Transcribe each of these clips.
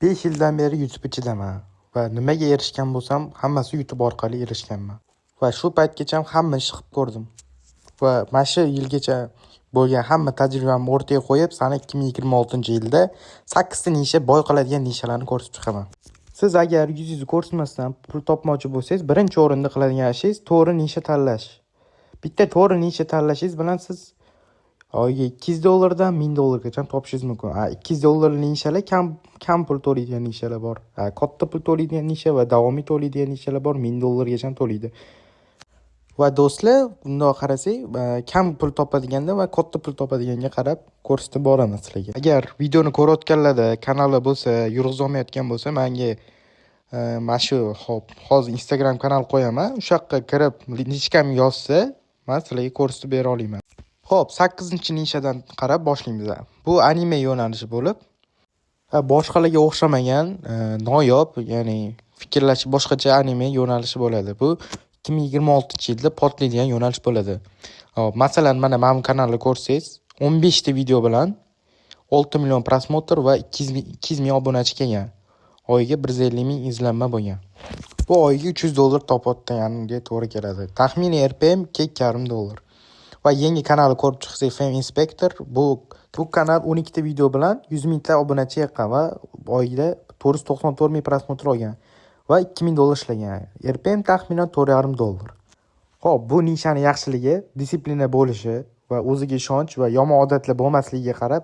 5 yildan beri YouTube ichidaman va nimaga erishgan bo'lsam, hammasi YouTube orqali erishganman. Va shu paytgacha hamma ishni qilib ko'rdim. Va mana shu yilgacha bo'lgan hamma tajribamni o'rtaga qo'yib, sana 2026-yilda 8 ta nisha boy qiladigan nishalarni ko'rsatib chiqaman. Siz agar yuzingizni ko'rsatmasdan pul topmoqchi bo'lsangiz, birinchi o'rinda qiladigan ishingiz to'g'ri nisha tanlash. Bitta to'g'ri nisha tanlashingiz bilan siz oyiga $200 dan $1000 topishingiz mumkin. $200 nishalar kam pul to'laydigan nishalar bor. Katta pul to'laydigan nisha va davomiy to'laydigan nishalar bor, $1000 to'laydi. Va do'stlar, bundoq qarasak, kam pul topadiganda va katta pul topadiganga qarab ko'rsatib boraman sizlarga. Agar videoni ko'rayotganlarda kanali bo'lsa, yurg'izolmayotgan bo'lsa, menga mana shu hozir Instagram kanal qo'yaman. O'sha yoqqa kirib, nichkam yozsa, men sizlarga ko'rsatib bera olaman. Xo'p, 8-nishadan qarab boshlaymiz. Bu anime yo'nalishi bo'lib, boshqalarga o'xshamagan, noyob, ya'ni fikrlash boshqacha anime yo'nalishi bo'ladi. Bu 2026-yilda portlaydigan yo'nalish bo'ladi. Masalan, mana men kanalni ko'rsangiz, 15 ta video bilan 6 million prosmotr va 200 ming obunachi kelgan. Oyiga 150 ming izlanma bo'lgan. Bu oyiga $300 topayotganiga to'g'ri keladi. Taxminiy RPM $2.5. Va yangi kanalni ko'rib chiqsangiz, Fame Inspector, bu kanal 12 ta video bilan 100 mingta obunachi yiqqan va oyiga 494 ming prosmotr olgan va $2000 ishlagan. RPM taxminan $4.5. Xo'p, bu nishani yaxshiligi disiplina bo'lishi va o'ziga ishonch va yomon odatlar bo'lmasligiga qarab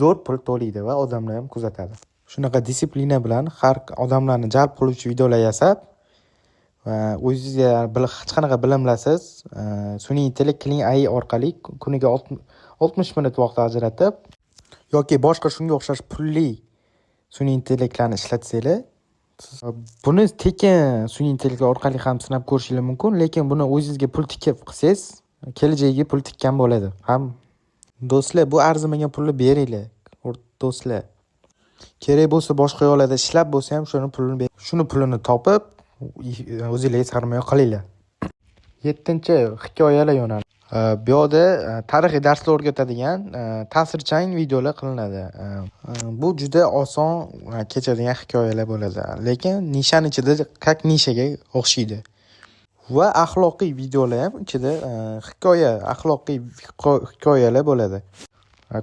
zo'r pul to'laydi va odamlar ham kuzatadi. Shunaqa disiplina bilan har odamlarni jalb qiluvchi videolar yasab va o'zingizga hech qanaqa bilimlasiz, sun'iy intellekt Kling AI orqali kuniga 60 minut vaqt ajratib yoki boshqa shunga o'xshash pulli sun'iy intellektlarni ishlatsanglar, buni tekin sun'iy intellekt orqali ham sinab ko'rishingiz mumkin, lekin buni o'zingizga pul tikib qilsangiz, kelajagiga pul tikkan bo'ladi. Ham do'stlar, bu arzimagan pulni beringlar. Do'stlar, kerak bo'lsa boshqa yo'llarda ishlab bo'lsa ham shuni pulini topib o'zingizga sarmoya qilinglar. 7-hikoyalar yo'nalishi. Bu yerda tarixiy darslar o'rgatadigan ta'sirchan videolar qilinadi. Bu juda oson kechadigan hikoyalar bo'ladi, lekin nishani ichida как nishaga o'xshaydi. Va axloqiy videolar ham ichida axloqiy hikoyalar bo'ladi.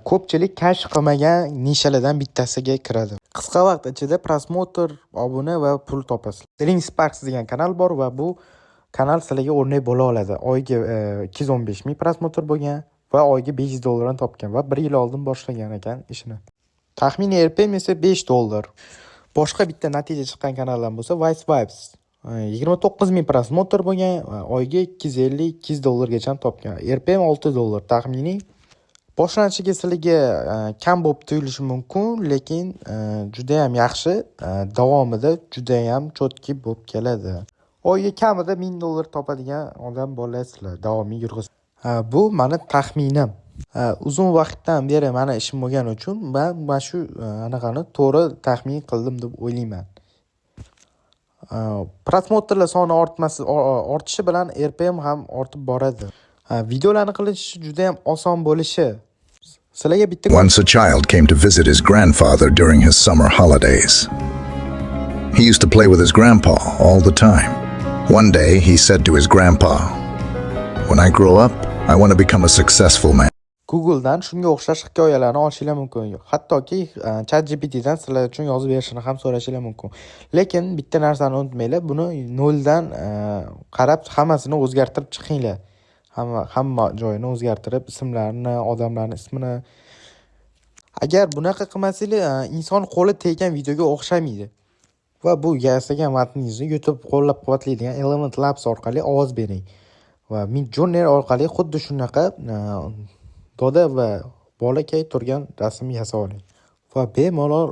Ko'pchilik kashf qilmagan nishalardan bittasiga kiradi. Qisqa vaqt ichida prosmotr, obuna va pul topasiz. Dream Sparks degan kanal bor va bu kanal sizlarga o'rnak bo'la oladi. Oyiga 215 ming prosmotr bo'lgan va oyiga $500 topgan va 1 yil oldin boshlagan ekan ishini. Taxminiy RPM esa $5. Boshqa bitta natija chiqqan kanallar bo'lsa Vice Vibes. 29 ming prosmotr bo'lgan, oyiga $250-$200 topgan. RPM $6. Taxminiy boshlanishiga sizlarga kam bo'lib tuyulishi mumkin, lekin juda ham yaxshi, davomida juda ham cho'tki bo'lib keladi. Oyiga kamida $1000 topadigan odam bo'lasizlar, davomiy yurg'iz. Bu meni taxminim. Uzun vaqtdan beri meni ishim bo'lgani uchun men mana shu anaqani to'g'ri taxmin qildim deb o'ylayman. Prosmotrlar soni ortishi bilan RPM ham ortib boradi. Videolarni qilish juda ham oson bo'lishi. Once a child came to visit his grandfather during his summer holidays. He used to play with his grandpa all the time. One day he said to his grandpa, "When I grow up, I want to become a successful man." Google'dan shunga o'xshash hikoyalarni olishingiz mumkin. Hattoki ChatGPT'dan sizlar uchun yozib berishini ham so'rashingiz mumkin. Lekin bitta narsani unutmanglar, buni noldan qarab hammasini o'zgartirib chiqinglar. Hamma joyini o'zgartirib, ismlarini, odamlarning ismini. Agar bunaqa qilmasanglar, inson qo'li teggan videoga o'xshamaydi. Va bu yasagan matningizni YouTube qo'llab-quvvatlaydigan Element Labs orqali ovoz bering. Va Midjourney orqali xuddi shunaqa doda va bolakay turgan rasm yasa oling. Va bemalol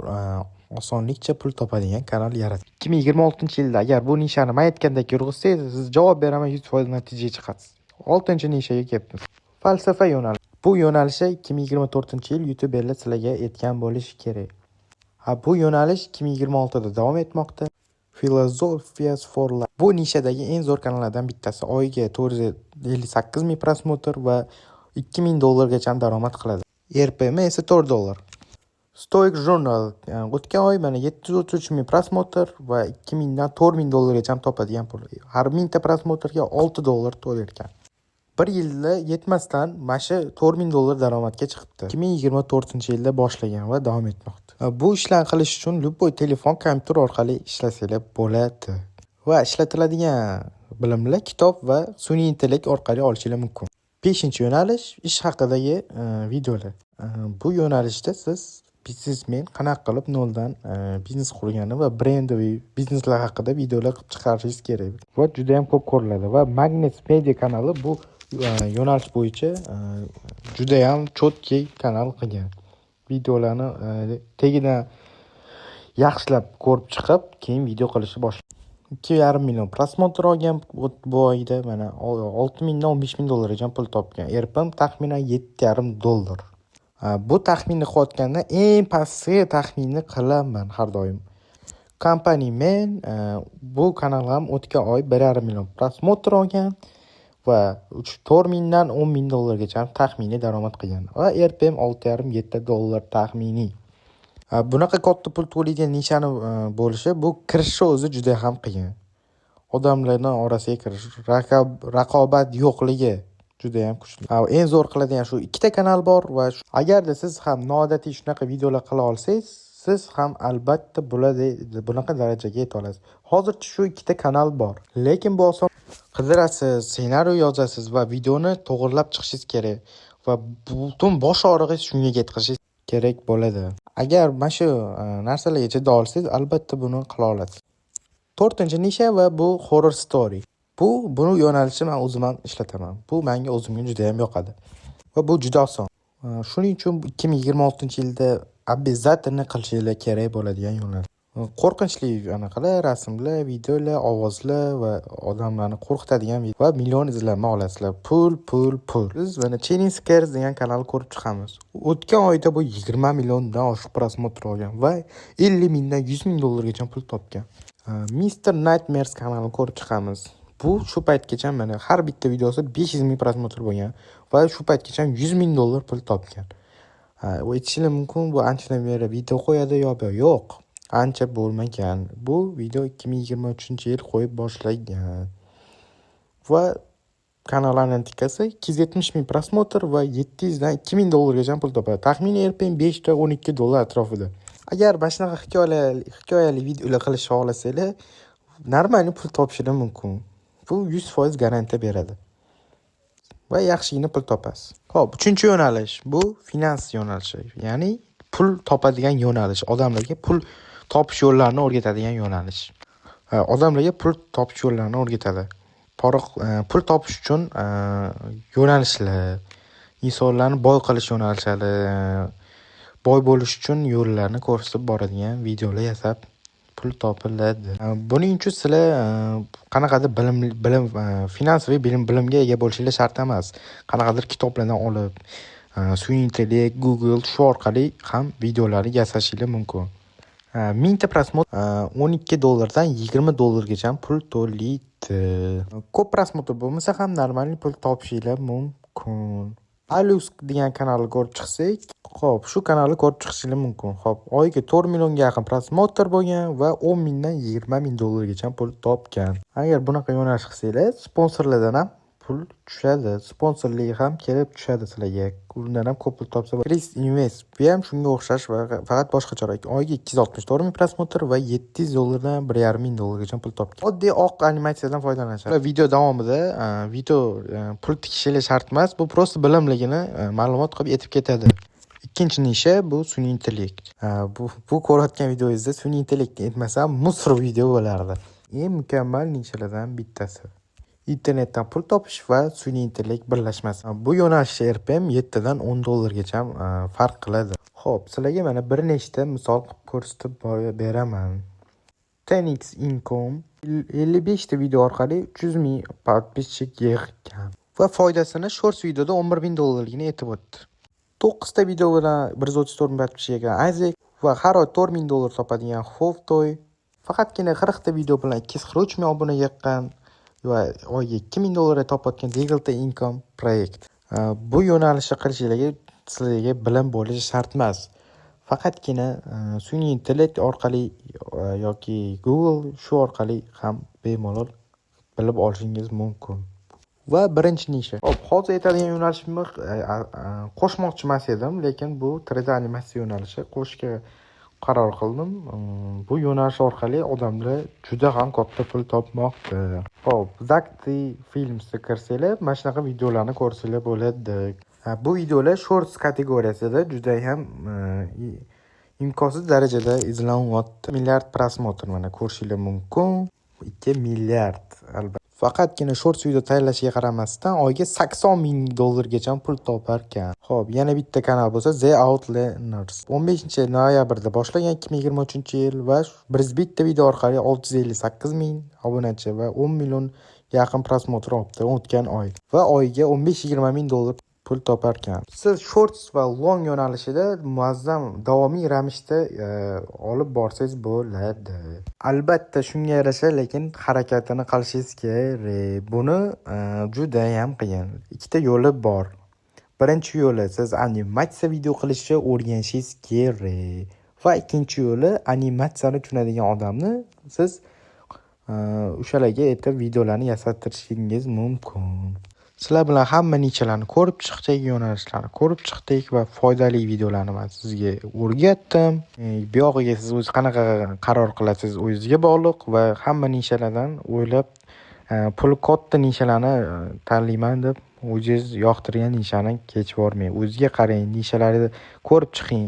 osonlikcha pul topadigan kanal yarating. 2026-yilda agar bu nishani men aytgandek yurg'izsangiz, siz javob beraman 100% natijaga chiqasiz. 6-nishaga kelibmiz. Falsafa yo'nalishi. Bu yo'nalishda 2024-yil YouTuberlar sizlarga aytgan bo'lishi kerak. Bu yo'nalish 2026da davom etmoqda. Philosophies for Life. Bu nishadagi eng zo'r kanallardan bittasi. Oyiga 458 ming prosmotr va $2000 gacha daromad qiladi. RPM esa $4. Stoic Journal o'tgan oy mana 733 ming prosmotr va 2000 dan 4000 dollargacha topadigan pul. Har mingta prosmotrga 6 dollar to'larkan. Bir yilda yetmasdan mana shu 4000 dollar daromadga chiqibdi. 2024-yilda boshlagan va davom etmoqda. Bu ishlarni qilish uchun любой telefon, kompyuter orqali ishlasanglar bo'ladi. Va ishlatiladigan bilimlar kitob va sun'iy intellekt orqali olishingiz mumkin. 5-yo'nalish ish haqidagi videolar. Bu yo'nalishda siz biznesmen qanaqa qilib noldan biznes qurgani va brendoviy bizneslar haqida videolar qilib chiqarishingiz kerak. Va juda ham ko'p ko'riladi va Magnet Media kanali bu yo'nalish bo'yicha juda ham cho'tki kanal qilgan. Videolarni tagidan yaxshilab ko'rib chiqib, keyin video qilishni boshlagan. 2,5 million prosmotr olgan bu oyda mana 6000 dan 15000 dollargacha pul topgan. Erpim taxminan 7,5 dollar. Bu taxminni qilayotganda eng pastki taxminni qilaman har doim. Company men bu kanal ham o'tgan oy 1,5 million prosmotr olgan va 4000 dan 10000 dollargacha taxminiy daromad qilgan. Va RPM 6,5-7 dollar taxminiy. Bunaqa katta pul to'laydigan nishani bo'lishi, bu kirishi o'zi juda ham qiyin. Odamlarning orasiga kirish, raqobat yo'qligi juda ham kuchli. Eng zo'r qiladigan shu ikkita kanal bor va agarda siz ham noodatiy shunaqa videolar qila olsangiz, siz ham albatta bunaqa darajaga yeta olasiz. Hozircha shu ikkita kanal bor, lekin bu oson. Qidirasiz, ssenariy yozasiz va videoni to'g'rilab chiqishingiz kerak va butun bosh og'rig'ingiz shunga yetkazishingiz kerak bo'ladi. Agar mana shu narsalarga chida olsangiz, albatta buni qila olasiz. 4-nisha va bu horror story. Buni yo'nalishni men o'zim ham ishlataman. Bu menga o'zimga juda ham yoqadi. Va bu juda oson. Shuning uchun 2026-yilda обязательно qilishingiz kerak bo'ladigan yo'nalish. Qo'rqinchli anaqalar, rasmlar, videolar, ovozlar va odamlarni qo'rqitadigan va million izlanma olasizlar. Pul. Biz mana Chilling Scares degan kanalni ko'rib chiqamiz. O'tgan oyda bu 20 milliondan oshiq prosmotr olgan va 50 mingdan 100 ming dollargacha pul topgan. Mr. Nightmares kanalini ko'rib chiqamiz. Bu shu paytgacha mana har bitta videosi 500 ming prosmotr bo'lgan va shu paytgacha 100 ming dollar pul topgan. Aytishingiz mumkin, bu anchadan beri video qo'yadi yo'q. Ancha bo'lmagan. Bu video 2023-yil qo'yib boshlagan. Va kanal analitikasi 270 ming prosmotr va 700 dan 2000 dollargacha pul topadi. Taxminan RPM 5 ta 12 dollar atrofida. Agar mana shunaqa hikoyali videolar qilishni xohlasanglar, normal pul topishingiz mumkin. Bu 100% garantiya beradi. Va yaxshigina pul topasiz. Xo'p, 3-yo'nalish bu finans yo'nalishi. Ya'ni pul topadigan yo'nalish. Odamlarga pul topish yo'llarini o'rgatadigan yo'nalish. Odamlarga pul topish yo'llarini o'rgatadi. Pul topish uchun yo'nalishlar, insonlarni boy qilish yo'nalishlari, boy bo'lish uchun yo'llarni ko'rsatib boradigan videolar yasab pul topiladi. Buning uchun sizlar qanaqadir bilim finansiy bilimga ega bo'lishingiz shart emas. Qanaqadir kitoblardan olib, sun'iy intellekt, Google shu orqali ham videolarni yasashingiz mumkin. 1000 ta prosmotr 12 dollardan 20 dollargacha pul to'laydi. Ko'p prosmotr bo'lmasa ham normal pul topishingiz mumkin. Alus degan kanalni ko'rib chiqsak, xo'p, shu kanalni ko'rib chiqishingiz mumkin. Xo'p, oyiga 4 millionga yaqin prosmotr bo'lgan va 10 mingdan 20 ming dollargacha pul topgan. Agar bunaqa yo'nalish qilsangiz, sponsorlardan ham pul tushadi. Sponsorlik ham kelib tushadi sizlarga. Undan ham ko'p pul topsa bo'ladi. Chris Invest bu ham shunga o'xshash va faqat boshqacharoq. Oyiga 264 ming prosmotr va 700 dollardan 1,5 ming dollargacha pul topgan. Oddiy oq animatsiyadan foydalanishadi. Video davomida pul tikishingiz shart emas. Bu prosta bilimligini ma'lumot qilib yetib ketadi. 2-nisha bu sun'iy intellekt. Bu ko'rayotgan videoyingizda sun'iy intellekt etmasam musor video bo'lardi. Eng mukammal nishalardan bittasi. Internetdan pul topish va sun'iy intellekt birlashmasi. Bu yo'nalish RPM 7 dan 10 dollargacha farq qiladi. Xo'p, sizlarga mana bir nechta misol qilib ko'rsatib beraman. 10x Income 55 ta video orqali 300 ming podpischik yig'gan va foydasini shorts videoda 11 ming dollarligini aytib o'tdi. 9 ta video bilan 134 ming podpischik yig'gan Isaac va har oy 4 ming dollar topadigan Xovtoy faqatgina 40 ta video bilan 243 ming obuna yig'gan va oyiga 2000 dollar topayotgan Digital Income proyekt. Bu yo'nalishni qilishingizga sizlarga bilim bo'lishi shart emas. Faqatgina sun'iy intellekt orqali yoki Google shu orqali ham bemalol bilib olishingiz mumkin. Va birinchi nisha. Hop, hozir aytadigan yo'nalishimni qo'shmoqchi emas edim, lekin bu 3D animatsiya yo'nalishi qo'shishga qaror qildim. Bu yo'nalish orqali odamlar juda ham katta pul topmoqda. Hop, Zakti Filmsga kirsanglar, mana shunaqa videolarni ko'rsanglar bo'ladi. Bu videolar shorts kategoriyasida juda ham imkonsiz darajada izlanyapti. Milliard prosmotr mana ko'rishingiz mumkin. 2 milliard albatta. Faqatgina shorts video tayyorlashiga qaramasdan oyga $80,000 pul topar ekan. Xo'p, yana bitta kanal bo'lsa The Outliners. 15-noyabrda boshlangan 2023-yil va biz bitta video orqali 658,000 obunachi va 10 million yaqin prosmotr olibdi o'tgan oy. Va oyiga $15-20,000 pul topar ekan. Siz shorts va long yo'nalishida muazzam davomiy ravishda olib borsangiz bo'ladi. Albatta shunga yarasha lekin harakatini qilishingiz kerak. Buni juda ham qiyin. Ikkita yo'li bor. Birinchi yo'li siz animatsiya video qilishni o'rganishingiz kerak. Va ikkinchi yo'li animatsiyani tushunadigan odamni siz o'shalarga aytib videolarni yasattirishingiz mumkin. Sizlar bilan hamma nichalarni ko'rib chiqdik, yo'nalishlarni ko'rib chiqdik va foydali videolarni men sizga o'rgatdim. Bu yog'iga siz o'zingiz qanaqa qaror qilasiz o'zingizga bog'liq va hamma nishalardan o'ylab puli katta nishalarni tanlayman deb o'zingiz yoqtirgan nishani kechib bormang. O'zingizga qarang, nishalarni ko'rib chiqing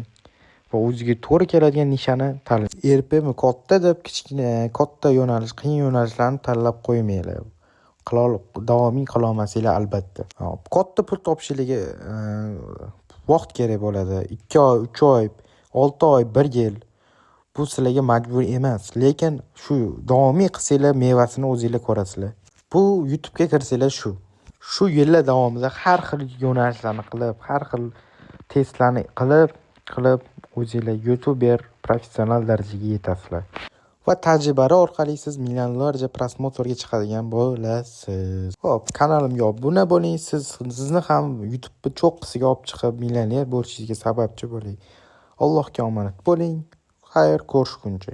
va o'zingizga to'g'ri keladigan nishani tanlang. Erpmi katta deb kichkina, katta yo'nalish, qiyin yo'nalishlarni tanlab qo'ymanglar. Davomiy qilolmasanglar albatta. Katta pul topishingiga vaqt kerak bo'ladi. 2 oy, 3 oy, 6 oy, 1 yil. Bu sizlarga majbur emas, lekin shu davomiy qilsanglar mevasini o'zingizlar ko'rasizlar. Bu YouTube'ga kirsanglar shu yillar davomida har xil yo'nalishlarni qilib, har xil testlarni qilib o'zingizlar YouTuber professional darajaga yetasizlar. Va tajriba orqali siz millionlarcha prosmotrga chiqadigan bo'lasiz. Xo'p, kanalimga obuna bo'ling, sizni ham YouTube cho'qqisiga olib chiqib millioner bo'lishingizga sababchi bo'ling. Allohga omonat bo'ling. Xayr, ko'rishguncha.